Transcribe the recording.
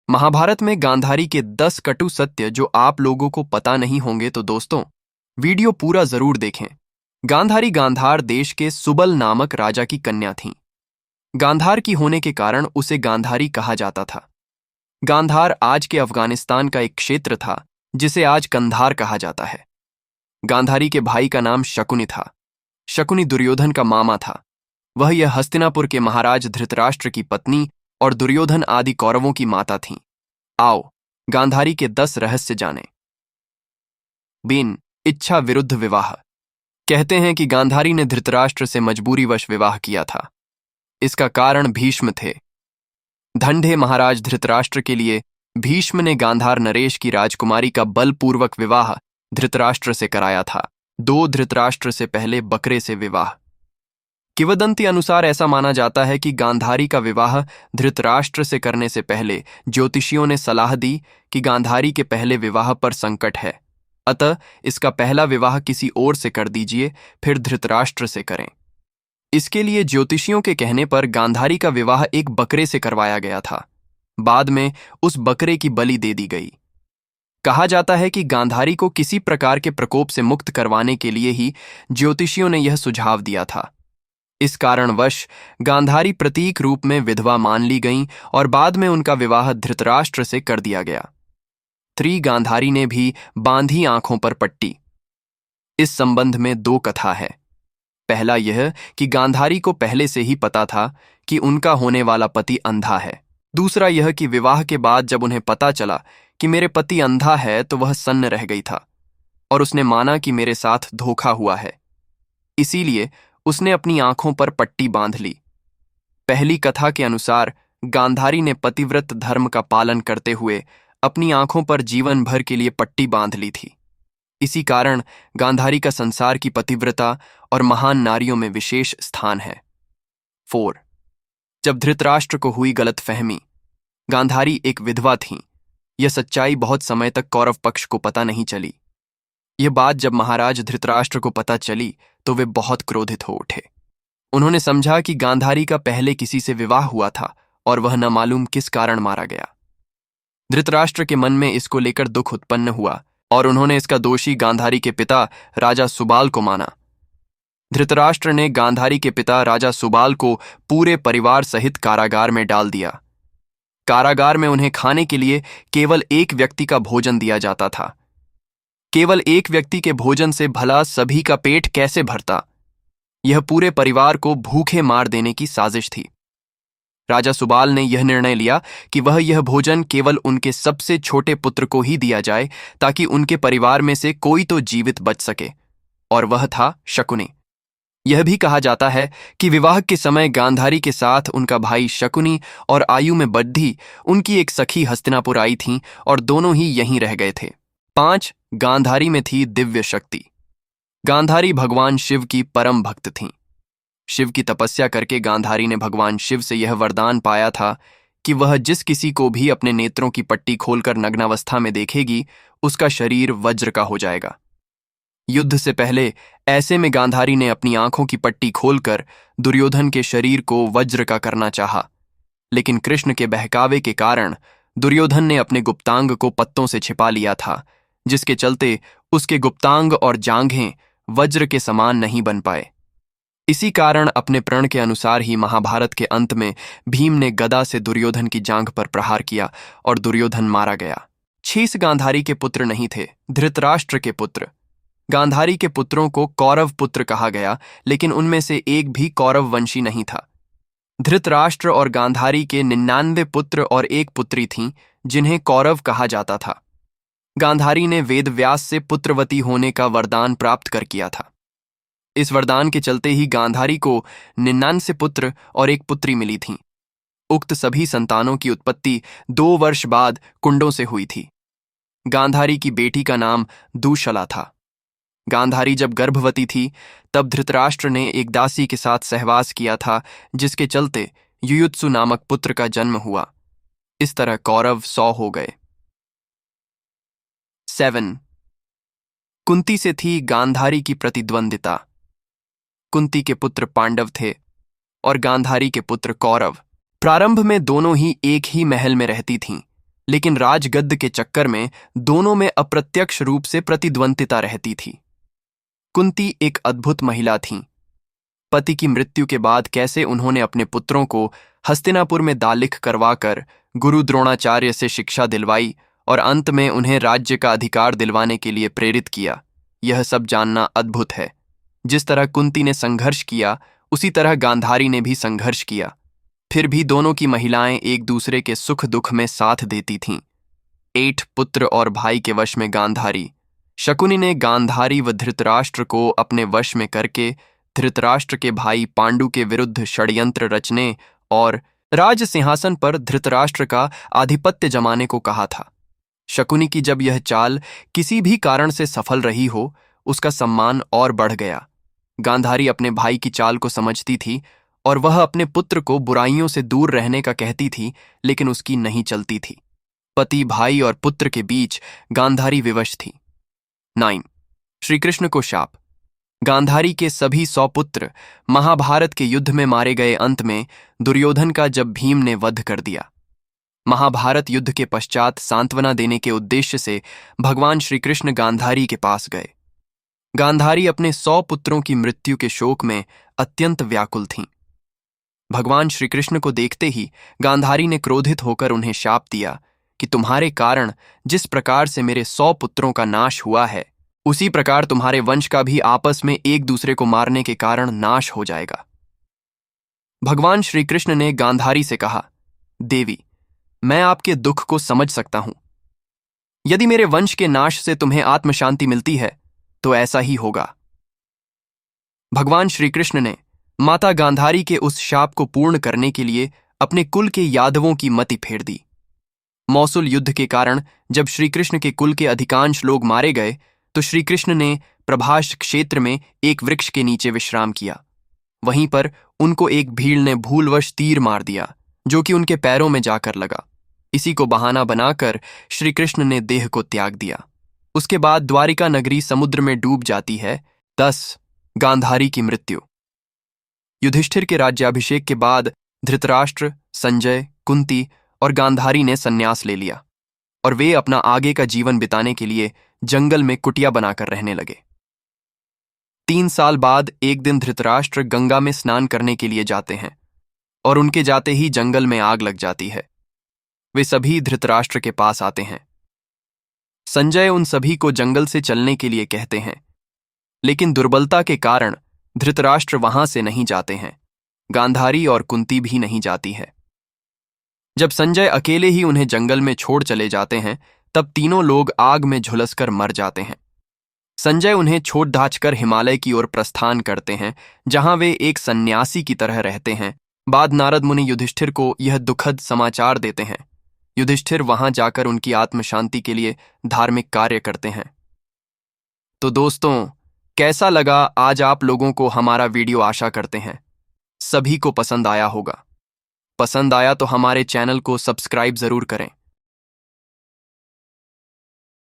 महाभारत में गांधारी के 10 कटु सत्य जो आप लोगों को पता नहीं होंगे तो दोस्तों वीडियो पूरा जरूर देखें। गांधारी गांधार देश के सुबल नामक राजा की कन्या थीं। गांधार की होने के कारण उसे गांधारी कहा जाता था। गांधार आज के अफगानिस्तान का एक क्षेत्र था जिसे आज कंधार कहा जाता है। गांधारी के भाई का नाम शकुनि था। शकुनि दुर्योधन का मामा था। वह यह हस्तिनापुर के महाराज धृतराष्ट्र की पत्नी और दुर्योधन आदि कौरवों की माता थीं। आओ गांधारी के 10 रहस्य जानें। बिन इच्छा विरुद्ध विवाह। कहते हैं कि गांधारी ने धृतराष्ट्र से मजबूरीवश विवाह किया था। इसका कारण भीष्म थे। धंधे महाराज धृतराष्ट्र के लिए भीष्म ने गांधार नरेश की राजकुमारी का बलपूर्वक विवाह धृतराष्ट्र से कराया था। 2 धृतराष्ट्र से पहले बकरे से विवाह। किंवदंती अनुसार ऐसा माना जाता है कि गांधारी का विवाह धृतराष्ट्र से करने से पहले ज्योतिषियों ने सलाह दी कि गांधारी के पहले विवाह पर संकट है, अतः इसका पहला विवाह किसी और से कर दीजिए, फिर धृतराष्ट्र से करें। इसके लिए ज्योतिषियों के कहने पर गांधारी का विवाह एक बकरे से करवाया गया था। बाद में उस बकरे की बलि दे दी गई। कहा जाता है कि गांधारी को किसी प्रकार के प्रकोप से मुक्त करवाने के लिए ही ज्योतिषियों ने यह सुझाव दिया था। इस कारणवश गांधारी प्रतीक रूप में विधवा मान ली गईं और बाद में उनका विवाह धृतराष्ट्र से कर दिया गया। 3 गांधारी ने भी बांधी आंखों पर पट्टी। इस संबंध में 2 कथा है। पहला यह कि गांधारी को पहले से ही पता था कि उनका होने वाला पति अंधा है। दूसरा यह कि विवाह के बाद जब उन्हें पता चला कि मेरे पति अंधा है तो वह सन्न रह गई था और उसने माना कि मेरे साथ धोखा हुआ है। इसीलिए उसने अपनी आंखों पर पट्टी बांध ली। पहली कथा के अनुसार गांधारी ने पतिव्रत धर्म का पालन करते हुए अपनी आंखों पर जीवन भर के लिए पट्टी बांध ली थी। इसी कारण गांधारी का संसार की पतिव्रता और महान नारियों में विशेष स्थान है। 4. जब धृतराष्ट्र को हुई गलतफहमी। गांधारी एक विधवा थीं। यह सच्चाई बहुत समय तक कौरव पक्ष को पता नहीं चली। यह बात जब महाराज धृतराष्ट्र को पता चली तो वे बहुत क्रोधित हो उठे। उन्होंने समझा कि गांधारी का पहले किसी से विवाह हुआ था और वह न मालूम किस कारण मारा गया। धृतराष्ट्र के मन में इसको लेकर दुख उत्पन्न हुआ और उन्होंने इसका दोषी गांधारी के पिता राजा सुबाल को माना। धृतराष्ट्र ने गांधारी के पिता राजा सुबाल को पूरे परिवार सहित कारागार में डाल दिया। कारागार में उन्हें खाने के लिए केवल एक व्यक्ति का भोजन दिया जाता था। केवल एक व्यक्ति के भोजन से भला सभी का पेट कैसे भरता? यह पूरे परिवार को भूखे मार देने की साजिश थी। राजा सुबाल ने यह निर्णय लिया कि वह यह भोजन केवल उनके सबसे छोटे पुत्र को ही दिया जाए ताकि उनके परिवार में से कोई तो जीवित बच सके, और वह था शकुनि। यह भी कहा जाता है कि विवाह के समय गांधारी के साथ उनका भाई शकुनि और आयु में बद्धी उनकी एक सखी हस्तिनापुर आई थीं और दोनों ही यहीं रह गए थे। 5. गांधारी में थी दिव्य शक्ति। गांधारी भगवान शिव की परम भक्त थीं। शिव की तपस्या करके गांधारी ने भगवान शिव से यह वरदान पाया था कि वह जिस किसी को भी अपने नेत्रों की पट्टी खोलकर नग्नावस्था में देखेगी उसका शरीर वज्र का हो जाएगा। युद्ध से पहले ऐसे में गांधारी ने अपनी आंखों की पट्टी खोलकर दुर्योधन के शरीर को वज्र का करना चाहा, लेकिन कृष्ण के बहकावे के कारण दुर्योधन ने अपने गुप्तांग को पत्तों से छिपा लिया था, जिसके चलते उसके गुप्तांग और जांघें वज्र के समान नहीं बन पाए। इसी कारण अपने प्रण के अनुसार ही महाभारत के अंत में भीम ने गदा से दुर्योधन की जांघ पर प्रहार किया और दुर्योधन मारा गया। 6 गांधारी के पुत्र नहीं थे, धृतराष्ट्र के पुत्र। गांधारी के पुत्रों को कौरव पुत्र कहा गया, लेकिन उनमें से एक भी कौरव वंशी नहीं था। धृतराष्ट्र और गांधारी के 99 पुत्र और एक पुत्री थीं, जिन्हें कौरव कहा जाता था। गांधारी ने वेदव्यास से पुत्रवती होने का वरदान प्राप्त कर किया था। इस वरदान के चलते ही गांधारी को 99 पुत्र और एक पुत्री मिली थीं। उक्त सभी संतानों की उत्पत्ति 2 वर्ष बाद कुंडों से हुई थी। गांधारी की बेटी का नाम दूशला था। गांधारी जब गर्भवती थी तब धृतराष्ट्र ने एक दासी के साथ सहवास किया था, जिसके चलते युयुत्सु नामक पुत्र का जन्म हुआ। इस तरह कौरव 100 हो गए। 7. कुंती से थी गांधारी की प्रतिद्वंदिता। कुंती के पुत्र पांडव थे और गांधारी के पुत्र कौरव। प्रारंभ में दोनों ही एक ही महल में रहती थीं, लेकिन राजगद्द के चक्कर में दोनों में अप्रत्यक्ष रूप से प्रतिद्वंदिता रहती थी। कुंती एक अद्भुत महिला थीं। पति की मृत्यु के बाद कैसे उन्होंने अपने पुत्रों को हस्तिनापुर में दालिख करवाकर गुरु द्रोणाचार्य से शिक्षा दिलवाई और अंत में उन्हें राज्य का अधिकार दिलवाने के लिए प्रेरित किया, यह सब जानना अद्भुत है। जिस तरह कुंती ने संघर्ष किया, उसी तरह गांधारी ने भी संघर्ष किया। फिर भी दोनों की महिलाएं एक दूसरे के सुख दुख में साथ देती थीं। 8 पुत्र और भाई के वश में गांधारी। शकुनी ने गांधारी व धृतराष्ट्र को अपने वश में करके धृतराष्ट्र के भाई पांडु के विरुद्ध षड्यंत्र रचने और राज सिंहासन पर धृतराष्ट्र का आधिपत्य जमाने को कहा था। शकुनी की जब यह चाल किसी भी कारण से सफल रही हो, उसका सम्मान और बढ़ गया। गांधारी अपने भाई की चाल को समझती थी और वह अपने पुत्र को बुराइयों से दूर रहने का कहती थी, लेकिन उसकी नहीं चलती थी। पति, भाई और पुत्र के बीच गांधारी विवश थी। 9 श्री कृष्ण को शाप। गांधारी के सभी 100 पुत्र महाभारत के युद्ध में मारे गए। अंत में दुर्योधन का जब भीम ने वध कर दिया। महाभारत युद्ध के पश्चात सांत्वना देने के उद्देश्य से भगवान श्री कृष्ण गांधारी के पास गए। गांधारी अपने 100 पुत्रों की मृत्यु के शोक में अत्यंत व्याकुल थीं। भगवान श्री कृष्ण को देखते ही गांधारी ने क्रोधित होकर उन्हें शाप दिया कि तुम्हारे कारण जिस प्रकार से मेरे 100 पुत्रों का नाश हुआ है, उसी प्रकार तुम्हारे वंश का भी आपस में एक दूसरे को मारने के कारण नाश हो जाएगा। भगवान श्री कृष्ण ने गांधारी से कहा, देवी, मैं आपके दुख को समझ सकता हूं। यदि मेरे वंश के नाश से तुम्हें आत्मशांति मिलती है तो ऐसा ही होगा। भगवान श्री कृष्ण ने माता गांधारी के उस शाप को पूर्ण करने के लिए अपने कुल के यादवों की मति फेर दी। मौसूल युद्ध के कारण जब श्री कृष्ण के कुल के अधिकांश लोग मारे गए तो श्री कृष्ण ने प्रभास क्षेत्र में एक वृक्ष के नीचे विश्राम किया। वहीं पर उनको एक भीड़ ने भूलवश तीर मार दिया, जो कि उनके पैरों में जाकर लगा। इसी को बहाना बनाकर श्री कृष्ण ने देह को त्याग दिया। उसके बाद द्वारिका नगरी समुद्र में डूब जाती है। 10 गांधारी की मृत्यु। युधिष्ठिर के राज्याभिषेक के बाद धृतराष्ट्र, संजय, कुंती और गांधारी ने संन्यास ले लिया और वे अपना आगे का जीवन बिताने के लिए जंगल में कुटिया बनाकर रहने लगे। 3 साल बाद एक दिन धृतराष्ट्र गंगा में स्नान करने के लिए जाते हैं और उनके जाते ही जंगल में आग लग जाती है। वे सभी धृतराष्ट्र के पास आते हैं। संजय उन सभी को जंगल से चलने के लिए कहते हैं, लेकिन दुर्बलता के कारण धृतराष्ट्र वहां से नहीं जाते हैं। गांधारी और कुंती भी नहीं जाती है। जब संजय अकेले ही उन्हें जंगल में छोड़ चले जाते हैं, तब तीनों लोग आग में झुलसकर मर जाते हैं। संजय उन्हें छोड़ दाचकर हिमालय की ओर प्रस्थान करते हैं, जहां वे एक सन्यासी की तरह रहते हैं। बाद नारद मुनि युधिष्ठिर को यह दुखद समाचार देते हैं। युधिष्ठिर वहां जाकर उनकी आत्मशांति के लिए धार्मिक कार्य करते हैं। तो दोस्तों, कैसा लगा आज आप लोगों को हमारा वीडियो? आशा करते हैं सभी को पसंद आया होगा। पसंद आया तो हमारे चैनल को सब्सक्राइब जरूर करें।